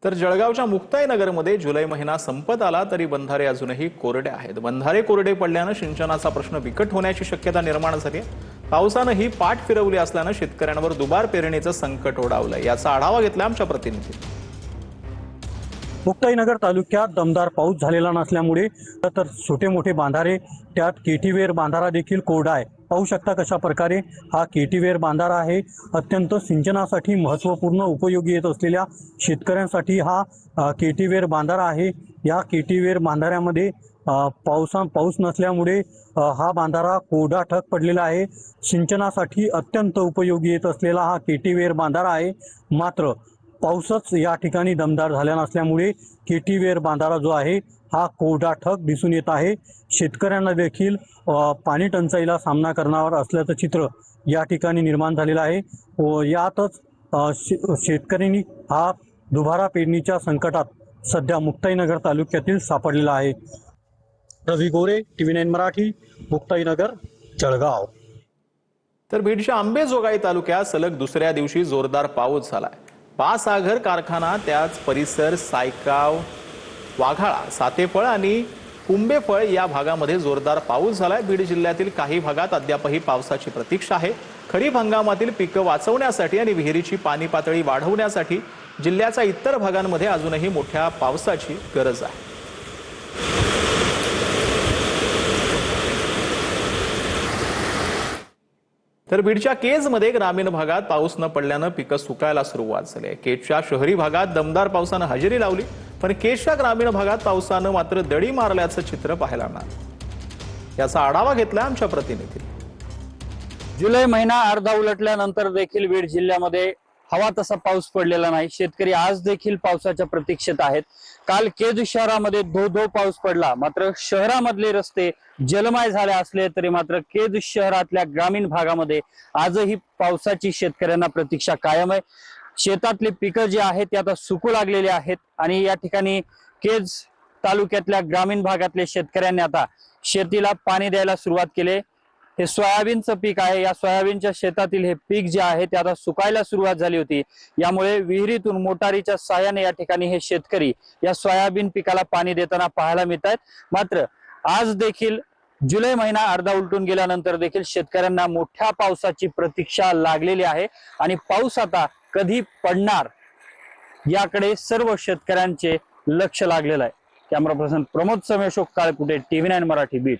तर जळगावच्या मुक्ताईनगरमध्ये जुलै महिना संपत आला तरी बंधारे अजूनही कोरडे आहेत। बंधारे कोरडे पडल्याने सिंचनाचा प्रश्न बिकट होण्याची शक्यता निर्माण झाली आहे। पावसाने ही पाठ फिरवली असल्याने शेतकऱ्यांवर दुबार पेरणीचं संकट ओढावलंय। याचा आढावा घेतला आमच्या प्रतिनिधींनी। मुक्ताईनगर तालुक्यात दमदार पाऊस झालेला नसल्यामुळे तर छोटे मोठे बांधारे त्यात केटीवेर बांधारा देखील कोरडा आहे। पाहू शकता कशा प्रकारे हा केटीवेर बांधारा आहे। अत्यंत सिंचनासाठी महत्त्वपूर्ण उपयोगी येत असलेल्या शेतकऱ्यांसाठी हा केटीवेर बांधारा आहे। या केटीवेर बांधाऱ्यामध्ये पाऊस नसल्यामुळे हा बांधारा कोरडा ठक पडलेला आहे। सिंचनासाठी अत्यंत उपयोगी येत असलेला हा केटीवेर बांधारा आहे। मात्र पाऊसच या ठिकाणी दमदार झाला नसल्यामुळे केटीवेर बांधारा जो आहे हा कोरडा ठक दिसून येत आहे। शेतकऱ्यांना देखील पाणी टंचाईला सामना करणार असल्याचं चित्र या ठिकाणी निर्माण झालेलं आहे। यातच शेतकऱ्यांनी हा दुबारा पेरणीच्या संकटात सध्या मुक्ताईनगर तालुक्यातील सापडलेला आहे। रवी गोरे, TV9 मराठी, मुक्ताईनगर, जळगाव। तर बीडच्या आंबेजोगाई तालुक्यात सलग दुसऱ्या दिवशी जोरदार पाऊस झालाय। पासागर कारखाना, त्याच परिसर, सायकाव, वाघाळा, सातेफळ आणि कुंभेफळ या भागामध्ये जोरदार पाऊस झालाय। बीड जिल्ह्यातील काही भागात अद्यापही पावसाची प्रतीक्षा आहे। खरीप हंगामातील पिकं वाचवण्यासाठी आणि विहिरीची पाणी पातळी वाढवण्यासाठी जिल्ह्याच्या इतर भागांमध्ये अजूनही मोठ्या पावसाची गरज आहे। तर बीडच्या केजमध्ये ग्रामीण भागात पाऊस न पडल्याने पिकं सुकायला सुरुवात झाली आहे। केजच्या शहरी भागात दमदार पावसाने हजेरी लावली, पण केजच्या ग्रामीण भागात पावसाने मात्र दडी मारल्याचं चित्र पाहायला मिळालं। याचा आढावा घेतला आमच्या प्रतिनिधींनी। जुलै महिना अर्धा उलटल्यानंतर देखील बीड जिल्ह्यामध्ये हवा तसा पाऊस पडलेला नाही। शेतकरी आज देखील पावसाच्या प्रतीक्षेत आहेत। काल केज शहरामध्ये धो पाऊस पडला, मात्र शहरामधले रस्ते जलमय झाले असले तरी मात्र केज शहरातल्या ग्रामीण भागामध्ये आजही पावसाची शेतकऱ्यांना प्रतीक्षा कायम आहे। शेतातली पिकं जी आहेत ती आता सुकू लागलेली आहेत आणि या ठिकाणी केज तालुक्यातल्या ग्रामीण भागातल्या शेतकऱ्यांनी आता शेतीला पाणी द्यायला सुरुवात केली। हे सोयाबीनचं पीक आहे। या सोयाबीनच्या शेतातील हे पीक जे आहे ते आता सुकायला सुरुवात झाली होती। यामुळे विहिरीतून मोटारीच्या साहाय्याने या ठिकाणी हे शेतकरी या सोयाबीन पिकाला पाणी देताना पाहायला मिळत आहेत। मात्र आज देखील जुलै महिना अर्धा उलटून गेल्यानंतर देखील शेतकऱ्यांना मोठ्या पावसाची प्रतीक्षा लागलेली आहे आणि पाऊस आता कधी पडणार याकडे सर्व शेतकऱ्यांचे लक्ष लागलेलं आहे। कॅमेरा पर्सन प्रमोद समेशोक काळकुटे, TV9 मराठी, बीड।